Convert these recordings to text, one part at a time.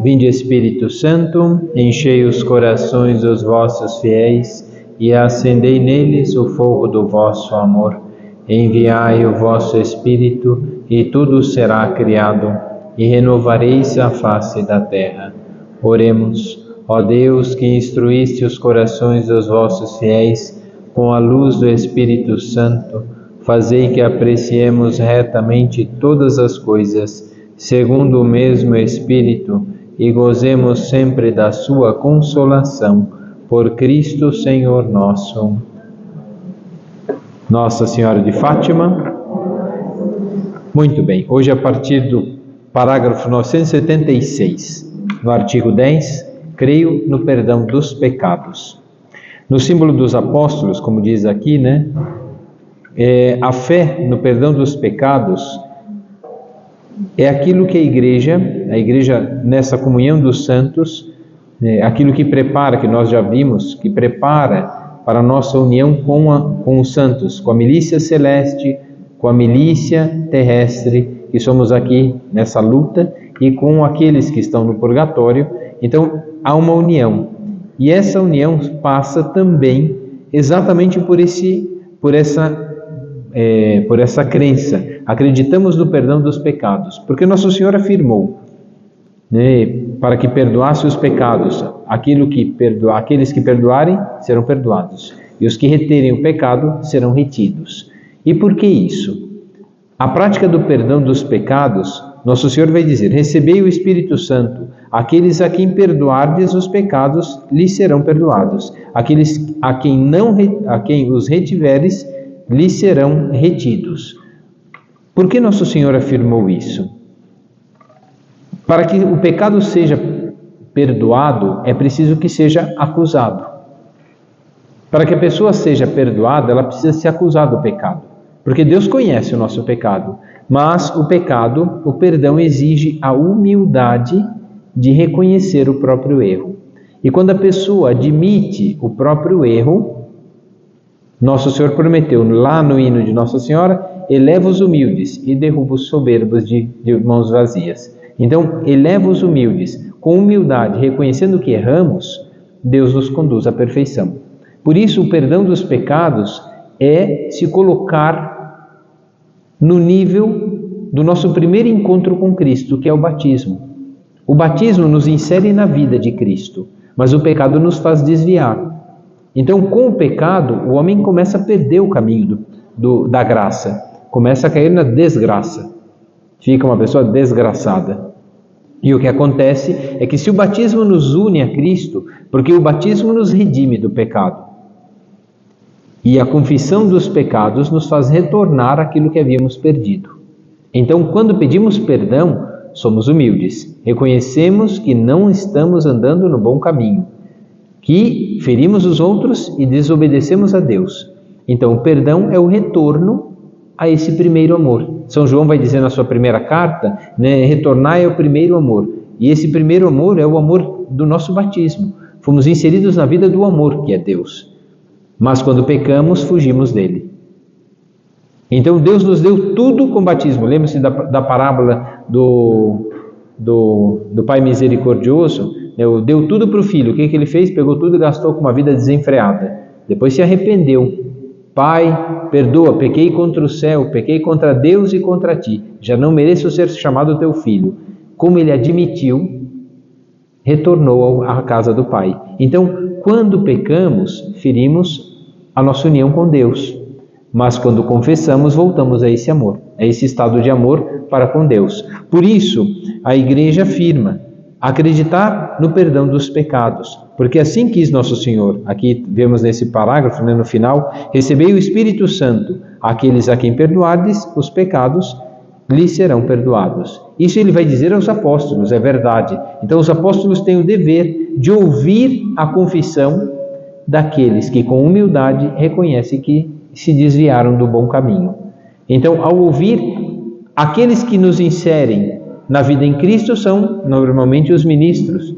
Vinde Espírito Santo, enchei os corações dos vossos fiéis e acendei neles o fogo do vosso amor. Enviai o vosso Espírito e tudo será criado e renovareis a face da terra. Oremos. Ó Deus, que instruíste os corações dos vossos fiéis com a luz do Espírito Santo, fazei que apreciemos retamente todas as coisas, segundo o mesmo Espírito, e gozemos sempre da sua consolação. Por Cristo Senhor nosso. Nossa Senhora de Fátima. Muito bem, hoje a partir do parágrafo 976, no artigo 10, creio no perdão dos pecados. No símbolo dos apóstolos, como diz aqui, a fé no perdão dos pecados é aquilo que a igreja nessa comunhão dos santos, aquilo que prepara, que nós já vimos, que prepara para a nossa união com os santos, com a milícia celeste, com a milícia terrestre, que somos aqui nessa luta, e com aqueles que estão no purgatório. Então, há uma união. E essa união passa também exatamente por essa crença. Acreditamos no perdão dos pecados, porque Nosso Senhor afirmou, para que perdoasse os pecados, aqueles que perdoarem serão perdoados, e os que reterem o pecado serão retidos. E por que isso? A prática do perdão dos pecados, Nosso Senhor vai dizer: recebei o Espírito Santo, aqueles a quem perdoardes os pecados lhes serão perdoados, aqueles a quem os retiveres lhes serão retidos. Por que Nosso Senhor afirmou isso? Para que o pecado seja perdoado, é preciso que seja acusado. Para que a pessoa seja perdoada, ela precisa se acusar do pecado. Porque Deus conhece o nosso pecado. Mas o perdão exige a humildade de reconhecer o próprio erro. E quando a pessoa admite o próprio erro, Nosso Senhor prometeu lá no hino de Nossa Senhora: eleva os humildes e derruba os soberbos de mãos vazias. Então, eleva os humildes. Com humildade, reconhecendo que erramos, Deus nos conduz à perfeição. Por isso, o perdão dos pecados é se colocar no nível do nosso primeiro encontro com Cristo, que é o batismo. O batismo nos insere na vida de Cristo, mas o pecado nos faz desviar. Então, com o pecado, o homem começa a perder o caminho da graça, começa a cair na desgraça, fica uma pessoa desgraçada. E o que acontece é que se o batismo nos une a Cristo, porque o batismo nos redime do pecado, e a confissão dos pecados nos faz retornar aquilo que havíamos perdido. Então, quando pedimos perdão, somos humildes, reconhecemos que não estamos andando no bom caminho, que ferimos os outros e desobedecemos a Deus. Então, o perdão é o retorno a esse primeiro amor. São João vai dizer na sua primeira carta, retornar é o primeiro amor. E esse primeiro amor é o amor do nosso batismo. Fomos inseridos na vida do amor, que é Deus. Mas quando pecamos, fugimos dele. Então Deus nos deu tudo com o batismo. Lembre-se da parábola do Pai Misericordioso. Deu tudo para o filho. O que ele fez? Pegou tudo e gastou com uma vida desenfreada. Depois se arrependeu. Pai, perdoa, pequei contra o céu, pequei contra Deus e contra ti. Já não mereço ser chamado teu filho. Como ele admitiu, retornou à casa do Pai. Então, quando pecamos, ferimos a nossa união com Deus. Mas quando confessamos, voltamos a esse amor, a esse estado de amor para com Deus. Por isso, a Igreja afirma acreditar no perdão dos pecados, porque assim quis Nosso Senhor. Aqui vemos nesse parágrafo, no final: recebei o Espírito Santo, aqueles a quem perdoardes os pecados lhes serão perdoados. Isso ele vai dizer aos apóstolos, é verdade. Então os apóstolos têm o dever de ouvir a confissão daqueles que com humildade reconhecem que se desviaram do bom caminho. Então, ao ouvir, aqueles que nos inserem na vida em Cristo são normalmente os ministros,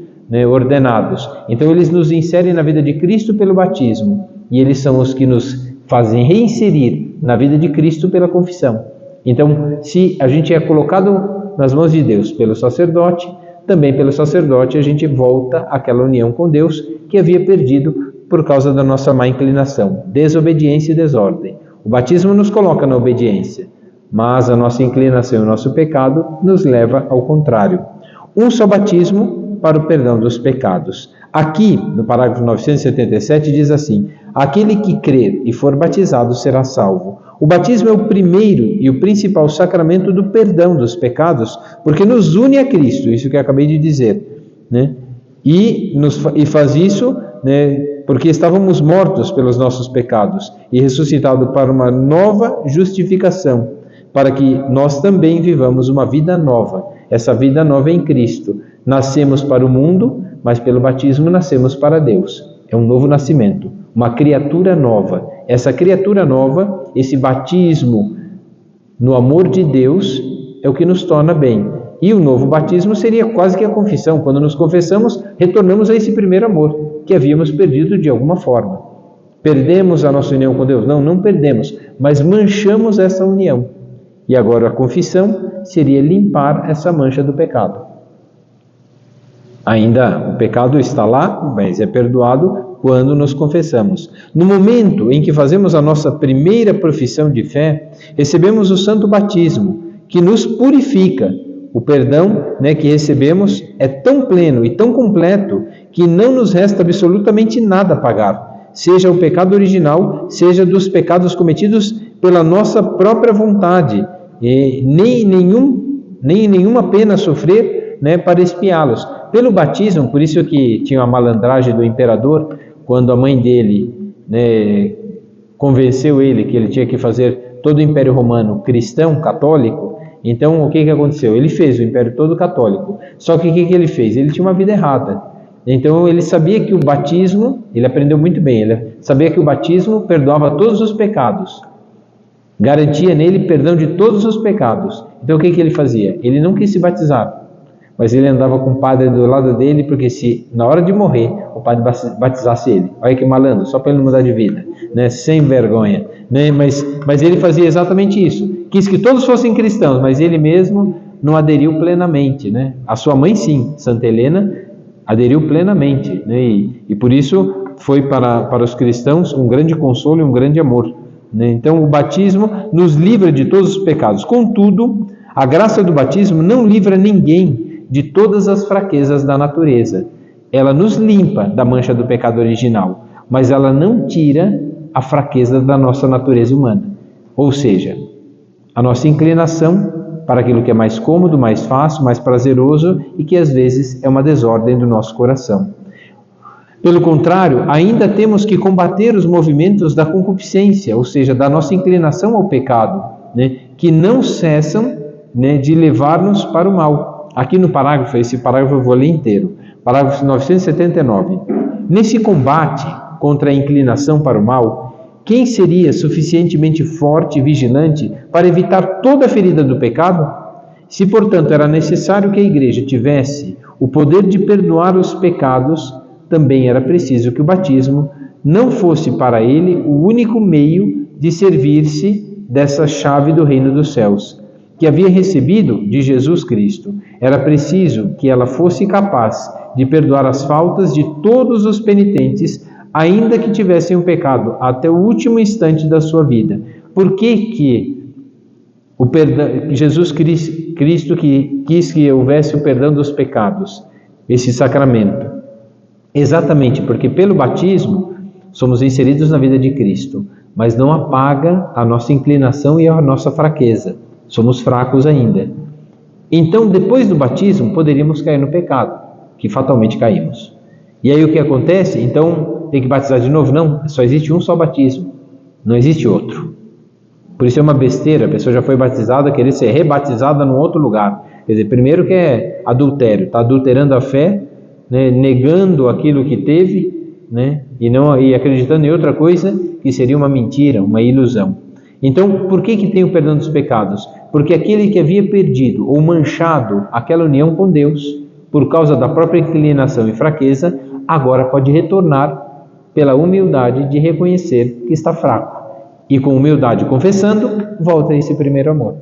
ordenados. Então eles nos inserem na vida de Cristo pelo batismo, e eles são os que nos fazem reinserir na vida de Cristo pela confissão. Então, se a gente é colocado nas mãos de Deus pelo sacerdote, também pelo sacerdote a gente volta àquela união com Deus que havia perdido por causa da nossa má inclinação, desobediência e desordem. O batismo nos coloca na obediência, mas a nossa inclinação e o nosso pecado nos leva ao contrário. Um só batismo para o perdão dos pecados. Aqui, no parágrafo 977, diz assim: aquele que crer e for batizado será salvo. O batismo é o primeiro e o principal sacramento do perdão dos pecados, porque nos une a Cristo, isso que eu acabei de dizer, né? E faz isso, né, porque estávamos mortos pelos nossos pecados e ressuscitados para uma nova justificação, para que nós também vivamos uma vida nova. Essa vida nova é em Cristo. Nascemos para o mundo, mas pelo batismo nascemos para Deus. É um novo nascimento, uma criatura nova. Essa criatura nova, esse batismo no amor de Deus, é o que nos torna bem. E o novo batismo seria quase que a confissão. Quando nos confessamos, retornamos a esse primeiro amor que havíamos perdido de alguma forma. Perdemos a nossa união com Deus? Não, não perdemos, mas manchamos essa união. E agora a confissão seria limpar essa mancha do pecado. Ainda o pecado está lá, mas é perdoado quando nos confessamos. No momento em que fazemos a nossa primeira profissão de fé, recebemos o santo batismo, que nos purifica. O perdão, né, que recebemos é tão pleno e tão completo que não nos resta absolutamente nada a pagar, seja o pecado original, seja dos pecados cometidos pela nossa própria vontade, e nem nenhuma pena a sofrer, né, para expiá-los. Pelo batismo, por isso que tinha a malandragem do imperador, quando a mãe dele, né, convenceu ele que ele tinha que fazer todo o Império Romano cristão, católico. Então, o que aconteceu? Ele fez o Império todo católico. Só que o que ele fez? Ele tinha uma vida errada. Então, ele sabia que o batismo, ele aprendeu muito bem, ele sabia que o batismo perdoava todos os pecados. Garantia nele perdão de todos os pecados. Então, o que ele fazia? Ele não quis se batizar. Mas ele andava com o padre do lado dele, porque se na hora de morrer o padre batizasse ele, olha que malandro, só para ele mudar de vida, né? Sem vergonha, né? Mas ele fazia exatamente isso, quis que todos fossem cristãos, mas ele mesmo não aderiu plenamente, né? A sua mãe sim, Santa Helena, aderiu plenamente, né? E por isso foi para os cristãos um grande consolo e um grande amor, né? Então o batismo nos livra de todos os pecados. Contudo, a graça do batismo não livra ninguém de todas as fraquezas da natureza. Ela nos limpa da mancha do pecado original, mas ela não tira a fraqueza da nossa natureza humana. Ou seja, a nossa inclinação para aquilo que é mais cômodo, mais fácil, mais prazeroso e que às vezes é uma desordem do nosso coração. Pelo contrário, ainda temos que combater os movimentos da concupiscência, ou seja, da nossa inclinação ao pecado, né, que não cessam, né, de levar-nos para o mal. Aqui no parágrafo, esse parágrafo eu vou ler inteiro, parágrafo 979. Nesse combate contra a inclinação para o mal, quem seria suficientemente forte e vigilante para evitar toda a ferida do pecado? Se, portanto, era necessário que a Igreja tivesse o poder de perdoar os pecados, também era preciso que o batismo não fosse para ele o único meio de servir-se dessa chave do reino dos céus, que havia recebido de Jesus Cristo. Era preciso que ela fosse capaz de perdoar as faltas de todos os penitentes, ainda que tivessem um pecado até o último instante da sua vida. Por que o perdão, Jesus Cristo que quis que houvesse o perdão dos pecados, esse sacramento? Exatamente porque pelo batismo somos inseridos na vida de Cristo, mas não apaga a nossa inclinação e a nossa fraqueza. Somos fracos ainda. Então, depois do batismo, poderíamos cair no pecado, que fatalmente caímos. E aí o que acontece? Então, tem que batizar de novo? Não, só existe um só batismo, não existe outro. Por isso é uma besteira, a pessoa já foi batizada, querer ser rebatizada num outro lugar. Quer dizer, primeiro que é adultério, está adulterando a fé, né, negando aquilo que teve, né, e acreditando em outra coisa que seria uma mentira, uma ilusão. Então, por que tem o perdão dos pecados? Porque aquele que havia perdido ou manchado aquela união com Deus, por causa da própria inclinação e fraqueza, agora pode retornar pela humildade de reconhecer que está fraco. E com humildade confessando, volta a esse primeiro amor.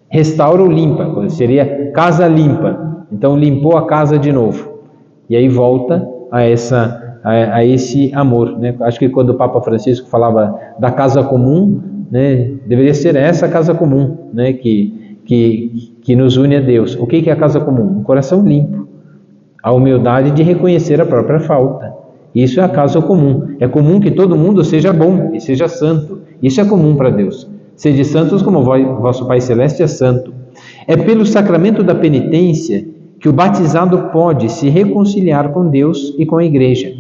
restaura ou limpa, seria casa limpa. Então limpou a casa de novo. E aí volta a esse amor, né? Acho que quando o Papa Francisco falava da casa comum, né, deveria ser essa casa comum, né, que nos une a Deus. O que é a casa comum? Um coração limpo, a humildade de reconhecer a própria falta. Isso é a casa comum. É comum que todo mundo seja bom e seja santo. Isso é comum para Deus. Sede santos como vosso Pai Celeste é santo. É pelo sacramento da penitência que o batizado pode se reconciliar com Deus e com a Igreja.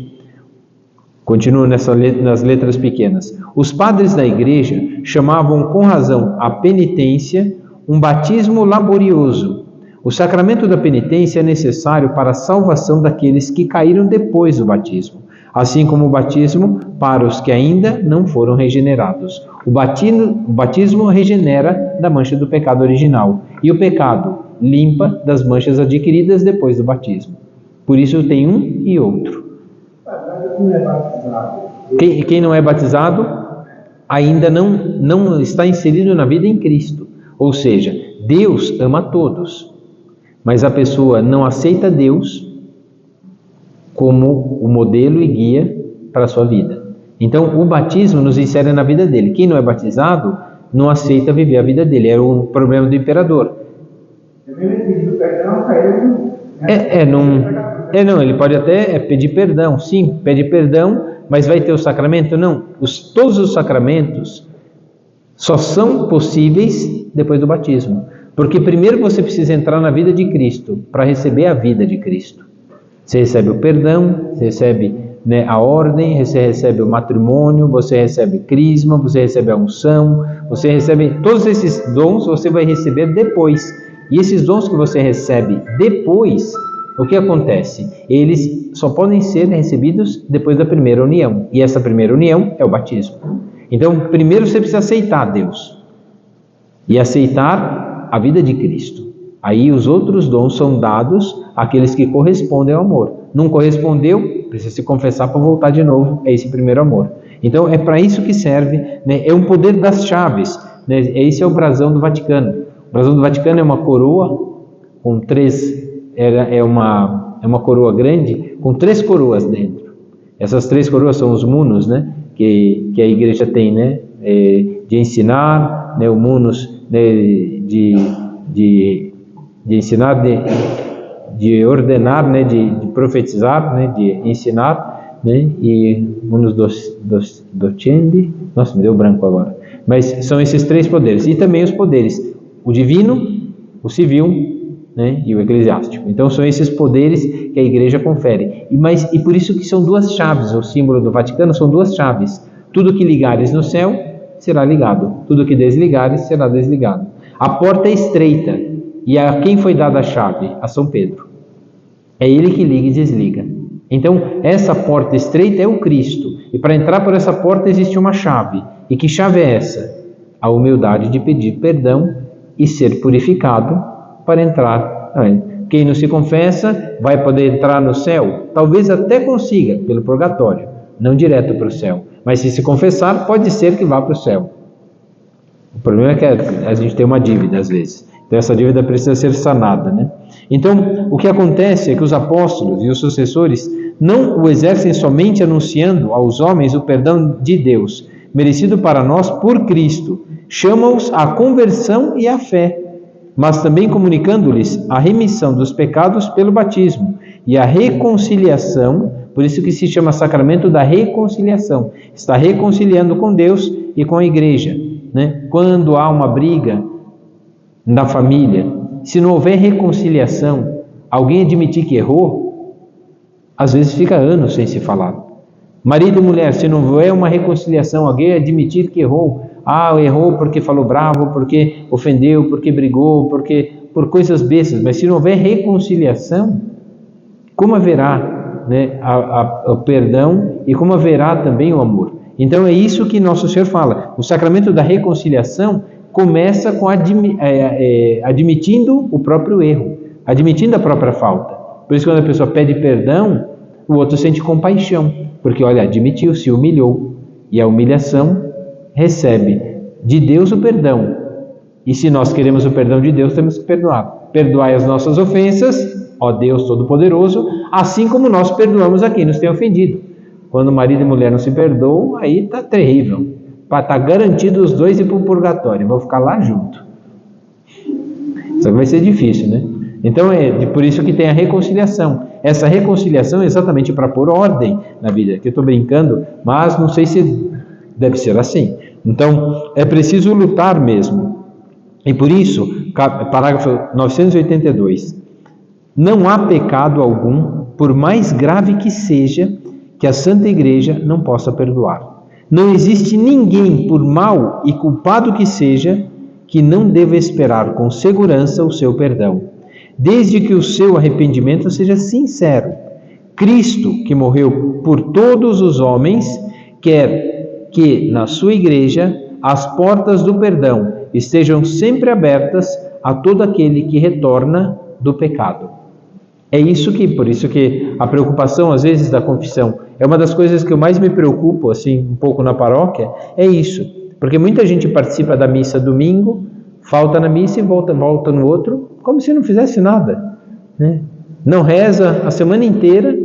Continuo nas letras pequenas. Os padres da Igreja chamavam com razão a penitência um batismo laborioso. O sacramento da penitência é necessário para a salvação daqueles que caíram depois do batismo, assim como o batismo para os que ainda não foram regenerados. O batismo regenera da mancha do pecado original e o pecado limpa das manchas adquiridas depois do batismo. Por isso tem um e outro. Quem não é batizado ainda não está inserido na vida em Cristo. Ou seja, Deus ama todos, mas a pessoa não aceita Deus como o modelo e guia para a sua vida. Então, o batismo nos insere na vida dele. Quem não é batizado não aceita viver a vida dele. Era o problema do imperador. Não, ele pode até pedir perdão, sim, pede perdão, mas vai ter o sacramento? Não. Todos os sacramentos só são possíveis depois do batismo. Porque primeiro você precisa entrar na vida de Cristo para receber a vida de Cristo. Você recebe o perdão, você recebe, né, a ordem, você recebe o matrimônio, você recebe o crisma, você recebe a unção, você recebe todos esses dons, você vai receber depois. E esses dons que você recebe depois, o que acontece? Eles só podem ser recebidos depois da primeira união. E essa primeira união é o batismo. Então, primeiro você precisa aceitar Deus e aceitar a vida de Cristo. Aí os outros dons são dados àqueles que correspondem ao amor. Não correspondeu, precisa se confessar para voltar de novo a esse primeiro amor. Então é para isso que serve, né? É um poder das chaves, né? Esse é o brasão do Vaticano. O brasão do Vaticano é uma coroa com é uma coroa grande com 3 coroas dentro. Essas 3 coroas são os munus, né? Que a igreja tem, né? De ensinar, né? O munus, né? de ensinar, de ordenar, né? De profetizar, né? De ensinar, né? E munus docendi. Nossa, me deu branco agora. Mas são esses 3 poderes. E também os poderes: o divino, o civil, né, e o eclesiástico. Então são esses poderes que a igreja confere. E por isso que são 2 chaves. O símbolo do Vaticano são 2 chaves. Tudo que ligares no céu será ligado. Tudo que desligares será desligado. A porta é estreita. E a quem foi dada a chave? A São Pedro. É ele que liga e desliga. Então essa porta estreita é o Cristo. E para entrar por essa porta existe uma chave. E que chave é essa? A humildade de pedir perdão e ser purificado para entrar. Quem não se confessa vai poder entrar no céu? Talvez até consiga, pelo purgatório, não direto para o céu. Mas se confessar, pode ser que vá para o céu. O problema é que a gente tem uma dívida às vezes. Então essa dívida precisa ser sanada, né? Então, o que acontece é que os apóstolos e os sucessores não o exercem somente anunciando aos homens o perdão de Deus, merecido para nós por Cristo. Chamam-os à conversão e à fé, mas também comunicando-lhes a remissão dos pecados pelo batismo e a reconciliação, por isso que se chama sacramento da reconciliação. Está reconciliando com Deus e com a igreja, né? Quando há uma briga na família, se não houver reconciliação, alguém admitir que errou, às vezes fica anos sem se falar. Marido e mulher, se não houver uma reconciliação, alguém admitir que errou, errou porque falou bravo, porque ofendeu, porque brigou, por coisas bestas, mas se não houver reconciliação, como haverá, né, o perdão e como haverá também o amor? Então é isso que Nosso Senhor fala. O sacramento da reconciliação começa com admitindo o próprio erro, admitindo a própria falta. Por isso, quando a pessoa pede perdão, o outro sente compaixão, porque olha, admitiu, se humilhou, e a humilhação recebe de Deus o perdão E se nós queremos o perdão de Deus, temos que perdoar. Perdoai as nossas ofensas, ó Deus Todo-Poderoso, assim como nós perdoamos a quem nos tem ofendido. Quando marido e mulher não se perdoam, aí está terrível. Está garantido os dois ir para o purgatório, vão ficar lá junto. Isso vai ser difícil, né? Então é por isso que tem a reconciliação. Essa reconciliação é exatamente para pôr ordem na vida. Que eu estou brincando, mas não sei se deve ser assim. Então é preciso lutar mesmo. E por isso, parágrafo 982, não há pecado algum, por mais grave que seja, que a Santa Igreja não possa perdoar. Não existe ninguém, por mal e culpado que seja, que não deva esperar com segurança o seu perdão, desde que o seu arrependimento seja sincero. Cristo, que morreu por todos os homens, quer que na sua Igreja as portas do perdão estejam sempre abertas a todo aquele que retorna do pecado. É isso por isso que a preocupação, às vezes, da confissão, é uma das coisas que eu mais me preocupo, assim, um pouco na paróquia, é isso. Porque muita gente participa da missa domingo, falta na missa e volta no outro, como se não fizesse nada, né? Não reza a semana inteira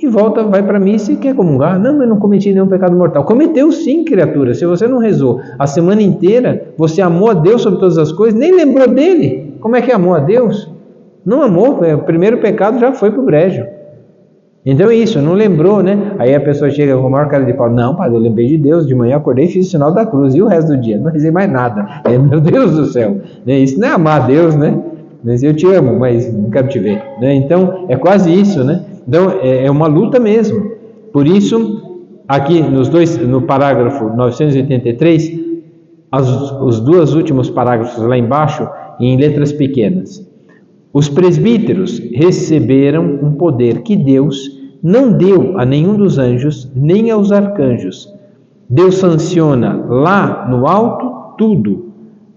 e vai para a missa e quer comungar. Não, eu não cometi nenhum pecado mortal. Cometeu sim, criatura. Se você não rezou a semana inteira, você amou a Deus sobre todas as coisas, nem lembrou dele. Como é que amou a Deus? Não amou, o primeiro pecado já foi para o brejo. Então é isso, não lembrou, né? Aí a pessoa chega com a maior cara de pau: não, padre, eu lembrei de Deus, de manhã acordei e fiz o sinal da cruz, e o resto do dia? Não rezei mais nada. Meu Deus do céu, né? Isso não é amar a Deus, né? Mas eu te amo, mas não quero te ver, né? Então é quase isso, né? Então é uma luta mesmo. Por isso, aqui no parágrafo 983, os dois últimos parágrafos lá embaixo, em letras pequenas: os presbíteros receberam um poder que Deus não deu a nenhum dos anjos, nem aos arcanjos. Deus sanciona lá no alto tudo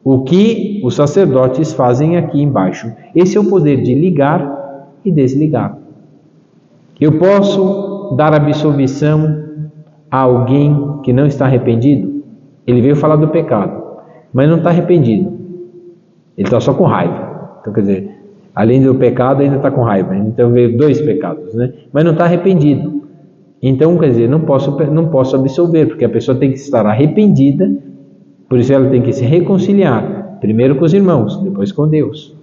o que os sacerdotes fazem aqui embaixo. Esse é o poder de ligar e desligar. Eu posso dar absolvição a alguém que não está arrependido? Ele veio falar do pecado, mas não está arrependido. Ele está só com raiva. Então, quer dizer, além do pecado, ainda está com raiva. Então veio 2 pecados, né? Mas não está arrependido. Então, quer dizer, não posso absolver, porque a pessoa tem que estar arrependida, por isso ela tem que se reconciliar, primeiro com os irmãos, depois com Deus.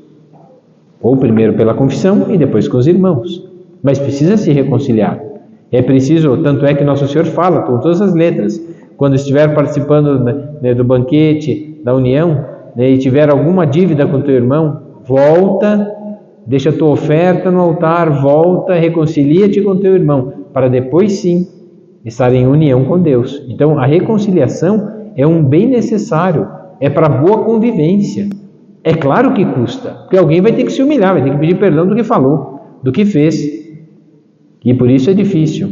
Ou primeiro pela confissão e depois com os irmãos. Mas precisa se reconciliar. É preciso, tanto é que Nosso Senhor fala com todas as letras, quando estiver participando, né, do banquete, da união, né, e tiver alguma dívida com teu irmão, volta, deixa a tua oferta no altar, volta, reconcilia-te com teu irmão, para depois sim estar em união com Deus. Então a reconciliação é um bem necessário, é para boa convivência. É claro que custa, porque alguém vai ter que se humilhar, vai ter que pedir perdão do que falou, do que fez, e por isso é difícil.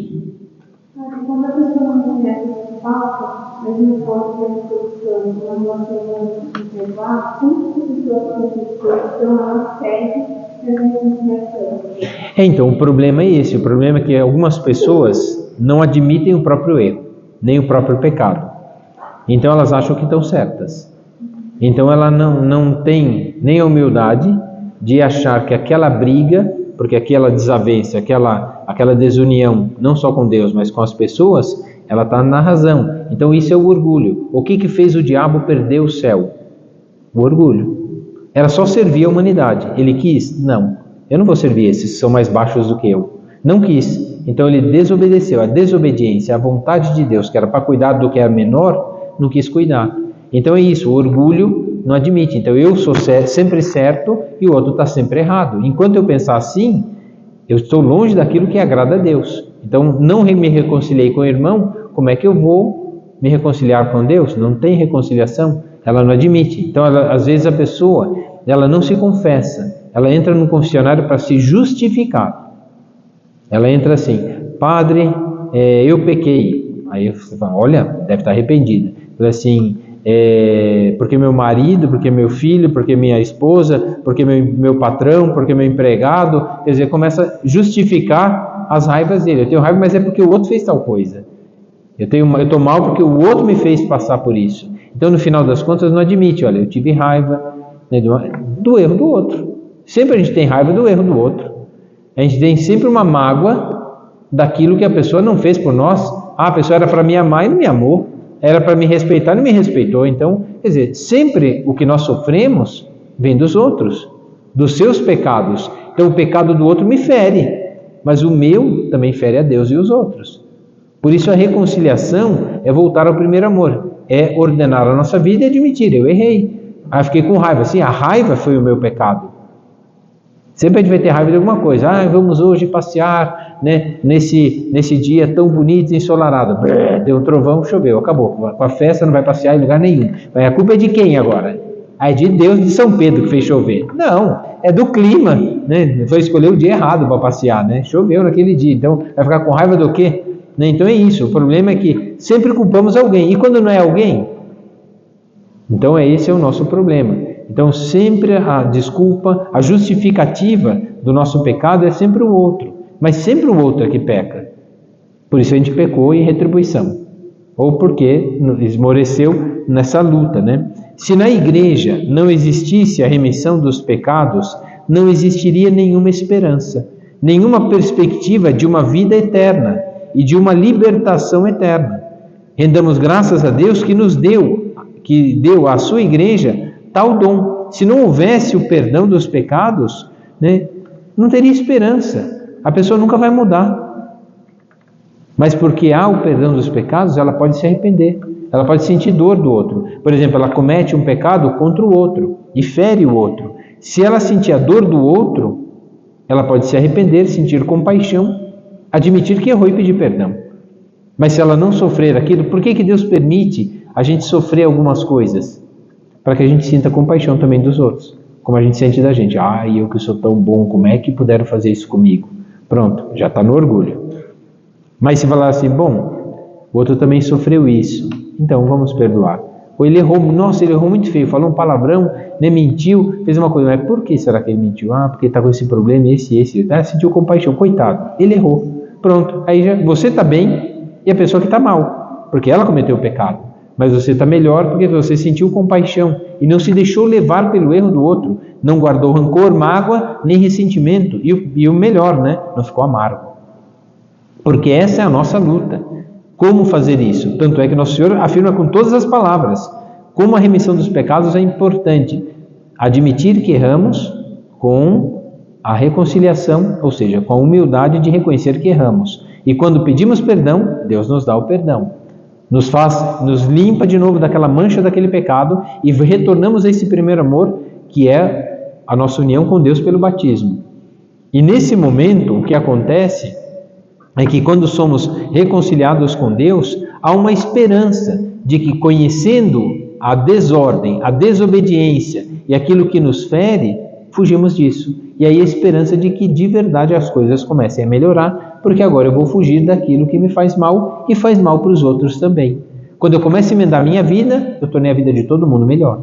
Quando a pessoa não conhece a falta, mas não pode ter a solução, quando nós vamos observar, como que a pessoa tem a solução, ela pede a reconciliação. Então o problema é esse, o problema é que algumas pessoas não admitem o próprio erro, nem o próprio pecado. Então elas acham que estão certas. Então ela não tem nem a humildade de achar que aquela briga, porque aquela desavença, aquela desunião, não só com Deus, mas com as pessoas, ela está na razão. Então isso é o orgulho. O que fez o diabo perder o céu? O orgulho. Era só servir a humanidade. Ele quis? Não. Eu não vou servir esses que são mais baixos do que eu. Não quis. Então ele desobedeceu. A desobediência, a vontade de Deus, que era para cuidar do que era menor, não quis cuidar. Então é isso, o orgulho não admite. Então eu sou sempre certo e o outro está sempre errado. Enquanto eu pensar assim, eu estou longe daquilo que agrada a Deus. Então não me reconciliei com o irmão, como é que eu vou me reconciliar com Deus? Não tem reconciliação, ela não admite. Então às vezes a pessoa, ela não se confessa, ela entra no confessionário para se justificar. Ela entra assim: padre, eu pequei. Aí você fala: olha, deve estar arrependida. Ela assim: porque meu marido, porque meu filho, porque minha esposa, porque meu patrão, porque meu empregado. Quer dizer, começa a justificar as raivas dele. Eu tenho raiva, mas é porque o outro fez tal coisa. Eu estou mal porque o outro me fez passar por isso. Então, no final das contas, não admite, olha, eu tive raiva, né, do erro do outro. Sempre a gente tem raiva do erro do outro. A gente tem sempre uma mágoa daquilo que a pessoa não fez por nós. A pessoa era para me amar e não me amou. Era para me respeitar e não me respeitou. Então, quer dizer, sempre o que nós sofremos vem dos outros, dos seus pecados. Então, o pecado do outro me fere, mas o meu também fere a Deus e os outros. Por isso, a reconciliação é voltar ao primeiro amor, é ordenar a nossa vida e admitir, eu errei. Fiquei com raiva. Sim, a raiva foi o meu pecado. Sempre a gente vai ter raiva de alguma coisa. Vamos hoje passear, né, nesse dia tão bonito e ensolarado. Deu um trovão, choveu, acabou. Com a festa não vai passear em lugar nenhum. A culpa é de quem agora? É de Deus, de São Pedro que fez chover. Não, é do clima, né? Foi escolher o dia errado para passear, né? Choveu naquele dia, então vai ficar com raiva do quê? Né? Então é isso, o problema é que sempre culpamos alguém. E quando não é alguém? Então esse é o nosso problema. Então sempre a desculpa, a justificativa do nosso pecado é sempre o outro. Mas sempre o outro é que peca. Por isso a gente pecou em retribuição. Ou porque esmoreceu nessa luta, né? Se na igreja não existisse a remissão dos pecados, não existiria nenhuma esperança, nenhuma perspectiva de uma vida eterna e de uma libertação eterna. Rendamos graças a Deus que deu à sua igreja tal dom. Se não houvesse o perdão dos pecados, né, não teria esperança. A pessoa nunca vai mudar. Mas porque há o perdão dos pecados, ela pode se arrepender. Ela pode sentir dor do outro. Por exemplo, ela comete um pecado contra o outro e fere o outro. Se ela sentir a dor do outro, ela pode se arrepender, sentir compaixão, admitir que errou e pedir perdão. Mas se ela não sofrer aquilo, por que Deus permite a gente sofrer algumas coisas? Para que a gente sinta compaixão também dos outros. Como a gente sente da gente. Eu que sou tão bom, como é que puderam fazer isso comigo? Pronto, já está no orgulho. Mas se falar assim, bom, o outro também sofreu isso, então vamos perdoar. Ou ele errou, ele errou muito feio, falou um palavrão, né, mentiu, fez uma coisa, mas por que será que ele mentiu? Porque ele está com esse problema, esse, sentiu compaixão, coitado, ele errou. Pronto, aí já você está bem e a pessoa que está mal, porque ela cometeu o pecado. Mas você está melhor porque você sentiu compaixão e não se deixou levar pelo erro do outro, não guardou rancor, mágoa, nem ressentimento, e o melhor, né, não ficou amargo. Porque essa é a nossa luta. Como fazer isso? Tanto é que Nosso Senhor afirma com todas as palavras como a remissão dos pecados é importante. Admitir que erramos com a reconciliação, ou seja, com a humildade de reconhecer que erramos. E quando pedimos perdão, Deus nos dá o perdão. Nos limpa de novo daquela mancha daquele pecado e retornamos a esse primeiro amor que é a nossa união com Deus pelo batismo. E nesse momento o que acontece é que quando somos reconciliados com Deus, há uma esperança de que conhecendo a desordem, a desobediência e aquilo que nos fere, fugimos disso. E aí a esperança de que de verdade as coisas comecem a melhorar, porque agora eu vou fugir daquilo que me faz mal e faz mal para os outros também. Quando eu começo a emendar a minha vida, eu tornei a vida de todo mundo melhor.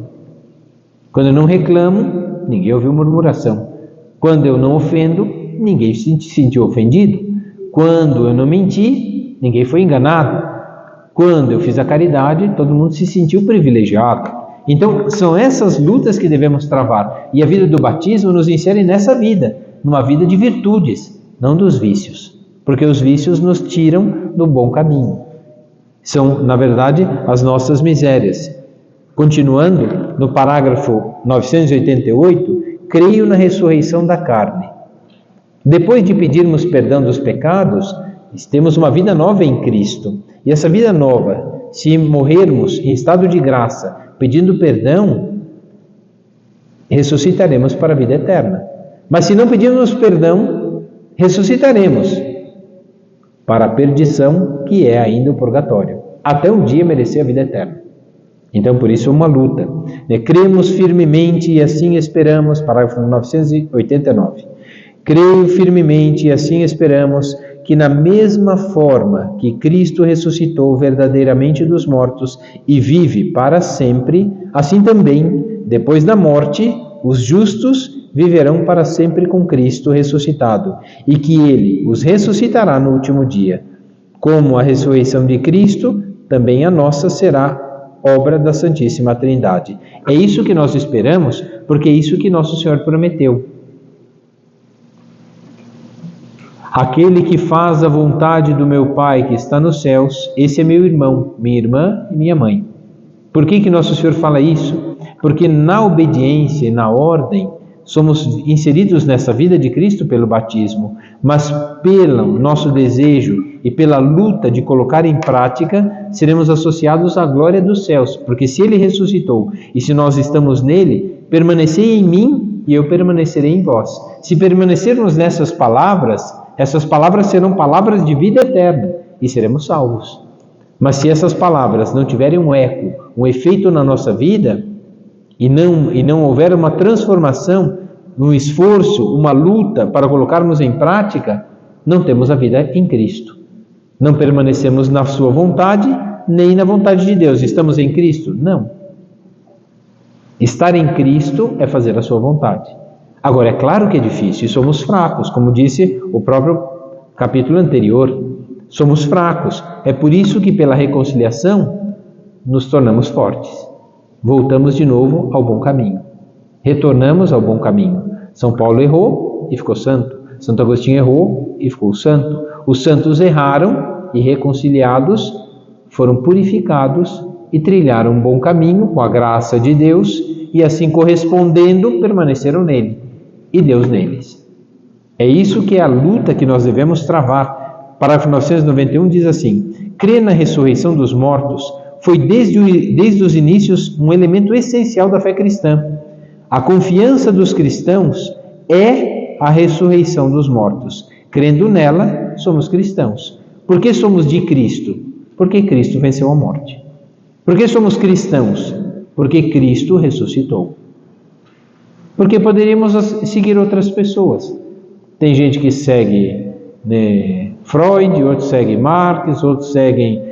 Quando eu não reclamo, ninguém ouviu murmuração. Quando eu não ofendo, ninguém se sentiu ofendido. Quando eu não menti, ninguém foi enganado. Quando eu fiz a caridade, todo mundo se sentiu privilegiado. Então, são essas lutas que devemos travar. E a vida do batismo nos insere nessa vida, numa vida de virtudes, não dos vícios. Porque os vícios nos tiram do bom caminho. São, na verdade, as nossas misérias. Continuando, no parágrafo 988, creio na ressurreição da carne. Depois de pedirmos perdão dos pecados, temos uma vida nova em Cristo. E essa vida nova, se morrermos em estado de graça, pedindo perdão, ressuscitaremos para a vida eterna. Mas se não pedirmos perdão, ressuscitaremos para a perdição, que é ainda o purgatório, até um dia merecer a vida eterna. Então, por isso, é uma luta. Cremos firmemente e assim esperamos, parágrafo 989. Creio firmemente e assim esperamos que na mesma forma que Cristo ressuscitou verdadeiramente dos mortos e vive para sempre, assim também, depois da morte, os justos viverão para sempre com Cristo ressuscitado, e que Ele os ressuscitará no último dia. Como a ressurreição de Cristo, também a nossa será obra da Santíssima Trindade. É isso que nós esperamos, porque é isso que Nosso Senhor prometeu. Aquele que faz a vontade do meu Pai que está nos céus, esse é meu irmão, minha irmã e minha mãe. Por que Nosso Senhor fala isso? Porque na obediência e na ordem, somos inseridos nessa vida de Cristo pelo batismo, mas pelo nosso desejo e pela luta de colocar em prática, seremos associados à glória dos céus, porque se Ele ressuscitou e se nós estamos nele, permanecei em mim e eu permanecerei em vós. Se permanecermos nessas palavras, essas palavras serão palavras de vida eterna e seremos salvos. Mas se essas palavras não tiverem um eco, um efeito na nossa vida, e não houver uma transformação, um esforço, uma luta para colocarmos em prática, não temos a vida em Cristo. Não permanecemos na sua vontade, nem na vontade de Deus. Estamos em Cristo? Não. Estar em Cristo é fazer a sua vontade. Agora, é claro que é difícil e somos fracos, como disse o próprio capítulo anterior. Somos fracos. É por isso que pela reconciliação nos tornamos fortes. Voltamos de novo ao bom caminho. Retornamos ao bom caminho. São Paulo errou e ficou santo. Santo Agostinho errou e ficou santo. Os santos erraram e, reconciliados, foram purificados e trilharam um bom caminho com a graça de Deus e, assim correspondendo, permaneceram nele e Deus neles. É isso que é a luta que nós devemos travar. Parágrafo 991 diz assim: crer na ressurreição dos mortos foi desde os inícios um elemento essencial da fé cristã. A confiança dos cristãos é a ressurreição dos mortos. Crendo nela, somos cristãos. Por que somos de Cristo? Porque Cristo venceu a morte. Por que somos cristãos? Porque Cristo ressuscitou. Porque poderíamos seguir outras pessoas. Tem gente que segue Freud, outros seguem Marx, outros seguem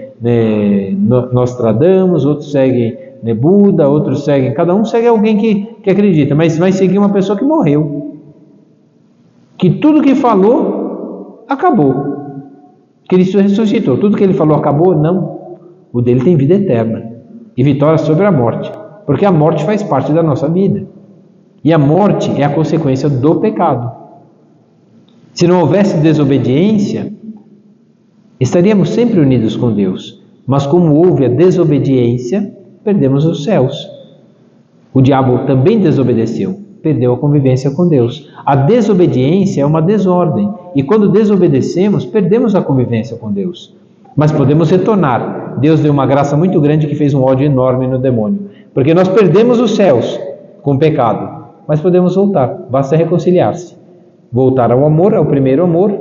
Nostradamus, outros seguem Buda, outros seguem... Cada um segue alguém que acredita, mas vai seguir uma pessoa que morreu. Que tudo que falou, acabou. Cristo ressuscitou. Tudo que ele falou acabou? Não. O dele tem vida eterna e vitória sobre a morte. Porque a morte faz parte da nossa vida. E a morte é a consequência do pecado. Se não houvesse desobediência, estaríamos sempre unidos com Deus. Mas como houve a desobediência, perdemos os céus. O diabo também desobedeceu, perdeu a convivência com Deus. A desobediência é uma desordem. E quando desobedecemos, perdemos a convivência com Deus. Mas podemos retornar. Deus deu uma graça muito grande que fez um ódio enorme no demônio. Porque nós perdemos os céus com o pecado. Mas podemos voltar, basta reconciliar-se. Voltar ao amor, ao primeiro amor,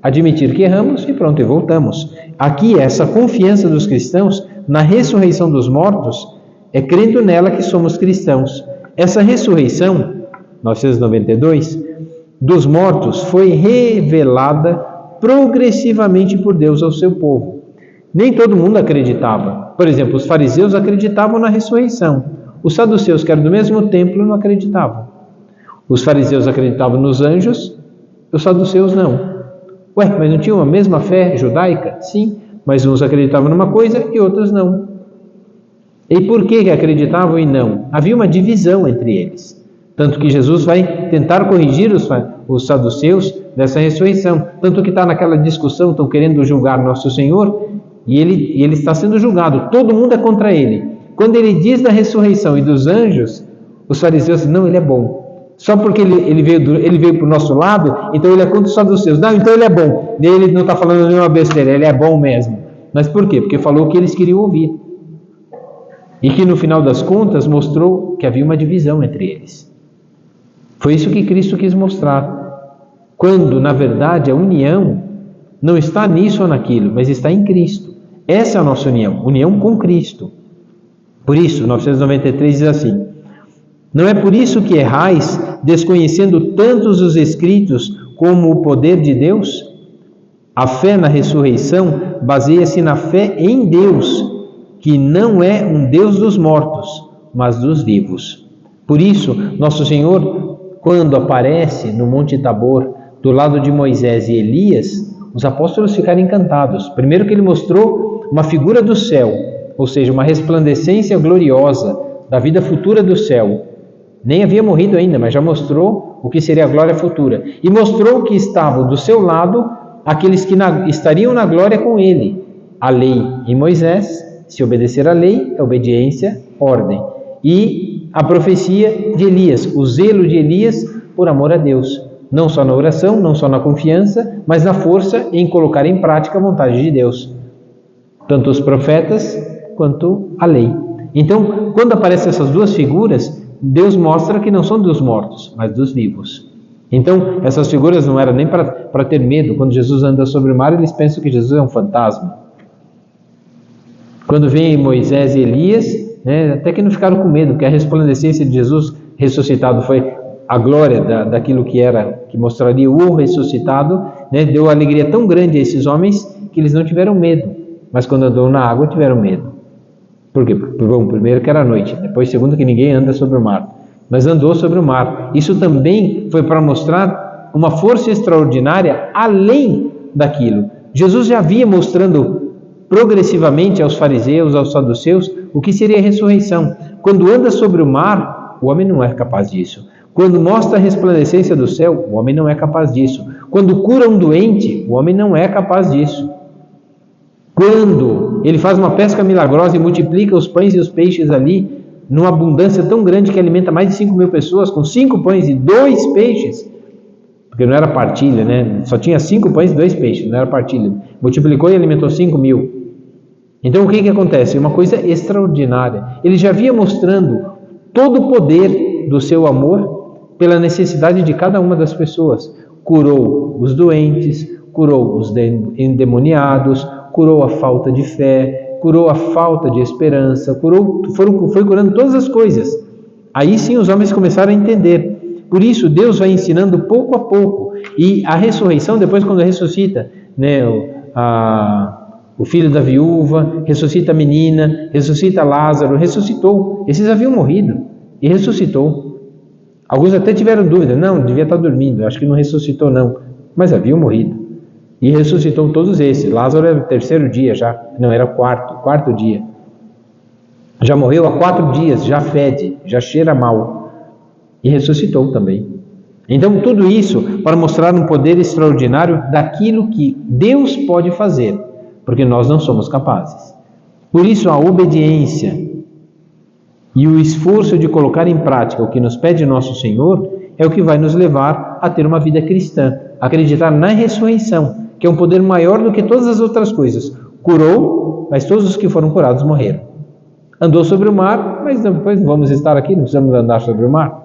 admitir que erramos e pronto, e voltamos. Aqui, essa confiança dos cristãos na ressurreição dos mortos, é crendo nela que somos cristãos. Essa ressurreição, 992, dos mortos foi revelada progressivamente por Deus ao seu povo. Nem todo mundo acreditava. Por exemplo, os fariseus acreditavam na ressurreição. Os saduceus, que eram do mesmo templo, não acreditavam. Os fariseus acreditavam nos anjos, os saduceus não. Ué, mas não tinham a mesma fé judaica? Sim, mas uns acreditavam numa coisa e outros não. E por que acreditavam e não? Havia uma divisão entre eles. Tanto que Jesus vai tentar corrigir os saduceus dessa ressurreição. Tanto que está naquela discussão, estão querendo julgar Nosso Senhor, e ele está sendo julgado. Todo mundo é contra ele. Quando ele diz da ressurreição e dos anjos, os fariseus dizem, não, ele é bom. Só porque ele veio para o nosso lado, então ele é contra os saduceus. Não, então ele é bom. Ele não está falando nenhuma besteira, ele é bom mesmo. Mas por quê? Porque falou o que eles queriam ouvir. E que no final das contas mostrou que havia uma divisão entre eles. Foi isso que Cristo quis mostrar. Quando, na verdade, a união não está nisso ou naquilo, mas está em Cristo. Essa é a nossa união, união com Cristo. Por isso, 993 diz assim: não é por isso que errais, desconhecendo tantos os Escritos como o poder de Deus? A fé na ressurreição baseia-se na fé em Deus, que não é um Deus dos mortos, mas dos vivos. Por isso, Nosso Senhor, quando aparece no Monte Tabor, do lado de Moisés e Elias, os apóstolos ficaram encantados. Primeiro que ele mostrou uma figura do céu, ou seja, uma resplandecência gloriosa da vida futura do céu. Nem havia morrido ainda, mas já mostrou o que seria a glória futura. E mostrou que estavam do seu lado aqueles que estariam na glória com ele. A lei em Moisés, se obedecer à lei, é obediência, ordem. E a profecia de Elias, o zelo de Elias por amor a Deus. Não só na oração, não só na confiança, mas na força em colocar em prática a vontade de Deus. Tanto os profetas quanto a lei. Então, quando aparecem essas duas figuras, Deus mostra que não são dos mortos, mas dos vivos. Então, essas figuras não eram nem para ter medo. Quando Jesus anda sobre o mar, eles pensam que Jesus é um fantasma. Quando vem Moisés e Elias, até que não ficaram com medo, porque a resplandecência de Jesus ressuscitado foi a glória daquilo que mostraria o ressuscitado, deu alegria tão grande a esses homens que eles não tiveram medo. Mas quando andou na água, tiveram medo. Por quê? Bom, primeiro que era noite, depois segundo que ninguém anda sobre o mar, mas andou sobre o mar. Isso também foi para mostrar uma força extraordinária além daquilo. Jesus já havia mostrando progressivamente aos fariseus, aos saduceus, o que seria a ressurreição. Quando anda sobre o mar, o homem não é capaz disso. Quando mostra a resplandecência do céu, o homem não é capaz disso. Quando cura um doente, o homem não é capaz disso. Quando ele faz uma pesca milagrosa e multiplica os pães e os peixes ali, numa abundância tão grande que alimenta mais de 5.000 pessoas, com 5 pães e 2 peixes, porque não era partilha, só tinha 5 pães e 2 peixes, não era partilha, multiplicou e alimentou 5.000. Então o que acontece? Uma coisa extraordinária. Ele já vinha mostrando todo o poder do seu amor pela necessidade de cada uma das pessoas. Curou os doentes, curou os endemoniados, curou a falta de fé, curou a falta de esperança, foi curando todas as coisas. Aí sim os homens começaram a entender. Por isso Deus vai ensinando pouco a pouco. E a ressurreição, depois quando ressuscita, o filho da viúva, ressuscita a menina, ressuscita Lázaro, ressuscitou. Esses haviam morrido e ressuscitou. Alguns até tiveram dúvida, não, devia estar dormindo, acho que não ressuscitou não, mas haviam morrido. E ressuscitou todos esses. Lázaro era o 3º dia já, não, era o quarto dia. Já morreu há 4 dias, já fede, já cheira mal. E ressuscitou também. Então tudo isso para mostrar um poder extraordinário daquilo que Deus pode fazer, porque nós não somos capazes. Por isso a obediência e o esforço de colocar em prática o que nos pede nosso Senhor é o que vai nos levar a ter uma vida cristã, acreditar na ressurreição, que é um poder maior do que todas as outras coisas. Curou, mas todos os que foram curados morreram. Andou sobre o mar, mas depois não vamos estar aqui, não precisamos andar sobre o mar.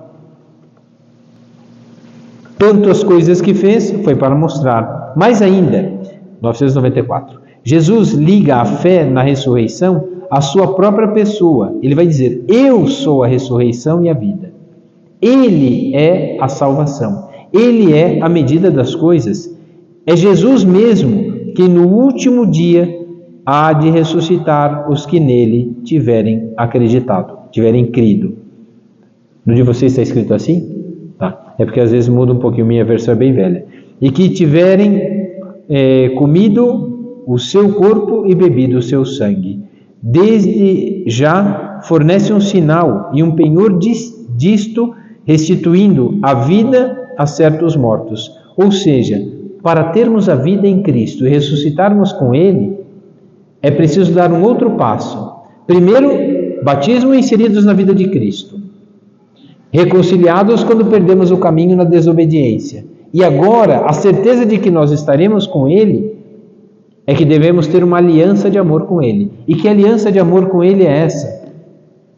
Tantas coisas que fez foi para mostrar. Mais ainda, 994, Jesus liga a fé na ressurreição à sua própria pessoa. Ele vai dizer, eu sou a ressurreição e a vida. Ele é a salvação. Ele é a medida das coisas. É Jesus mesmo que no último dia há de ressuscitar os que nele tiverem acreditado, tiverem crido. No de vocês está escrito assim? Tá. É porque às vezes muda um pouquinho, minha versão é bem velha. E que tiverem comido o seu corpo e bebido o seu sangue. Desde já fornece um sinal e um penhor disto, restituindo a vida a certos mortos. Ou seja, para termos a vida em Cristo e ressuscitarmos com Ele, é preciso dar um outro passo. Primeiro, batismo inseridos na vida de Cristo. Reconciliados quando perdemos o caminho na desobediência. E agora, a certeza de que nós estaremos com Ele, é que devemos ter uma aliança de amor com Ele. E que aliança de amor com Ele é essa?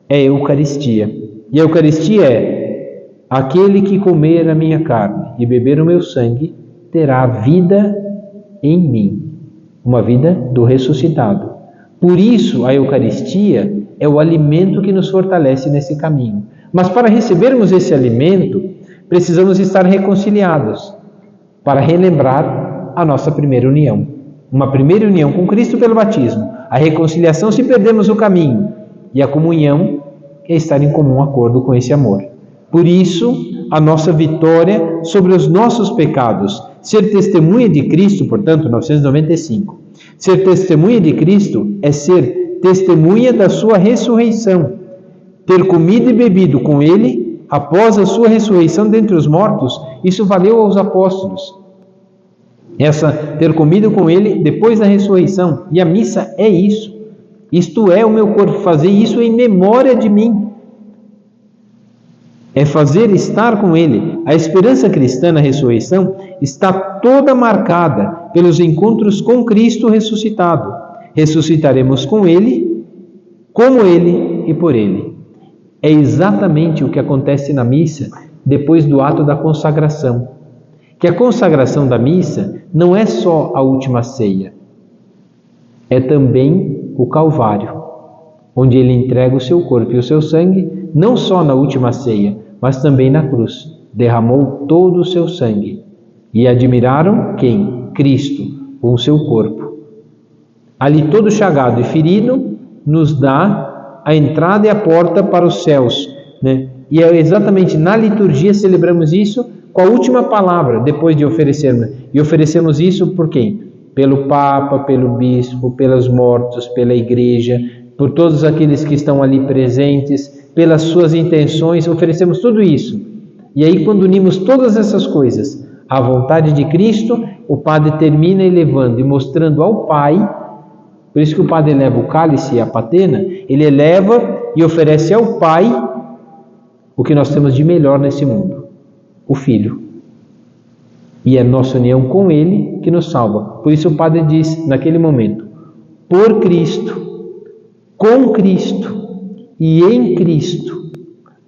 É a Eucaristia. E a Eucaristia é: aquele que comer a minha carne e beber o meu sangue, terá vida em mim. Uma vida do ressuscitado. Por isso, a Eucaristia é o alimento que nos fortalece nesse caminho. Mas para recebermos esse alimento, precisamos estar reconciliados, para relembrar a nossa primeira união. Uma primeira união com Cristo pelo batismo. A reconciliação se perdemos o caminho. E a comunhão é estar em comum acordo com esse amor. Por isso, a nossa vitória sobre os nossos pecados. Ser testemunha de Cristo, portanto, 995. Ser testemunha de Cristo é ser testemunha da sua ressurreição. Ter comido e bebido com ele após a sua ressurreição dentre os mortos, isso valeu aos apóstolos. Ter comido com ele depois da ressurreição. E a missa é isso. Isto é o meu corpo, fazer isso em memória de mim. É fazer estar com ele. A esperança cristã na ressurreição está toda marcada pelos encontros com Cristo ressuscitado. Ressuscitaremos com ele, como ele e por ele. É exatamente o que acontece na missa depois do ato da consagração. Que a consagração da missa não é só a última ceia, é também o Calvário, onde ele entrega o seu corpo e o seu sangue, não só na última ceia, mas também na cruz. Derramou todo o seu sangue. E admiraram quem? Cristo, com o seu corpo. Ali todo chagado e ferido, nos dá a entrada e a porta para os céus, né? E é exatamente na liturgia celebramos isso com a última palavra, depois de oferecermos. E oferecemos isso por quem? Pelo Papa, pelo Bispo, pelos mortos, pela Igreja, por todos aqueles que estão ali presentes, pelas suas intenções, oferecemos tudo isso. E aí, quando unimos todas essas coisas à vontade de Cristo, o Padre termina elevando e mostrando ao Pai. Por isso que o Padre eleva o cálice e a patena, ele eleva e oferece ao Pai o que nós temos de melhor nesse mundo, o Filho. E é nossa união com Ele que nos salva. Por isso o Padre diz naquele momento: por Cristo, com Cristo e em Cristo,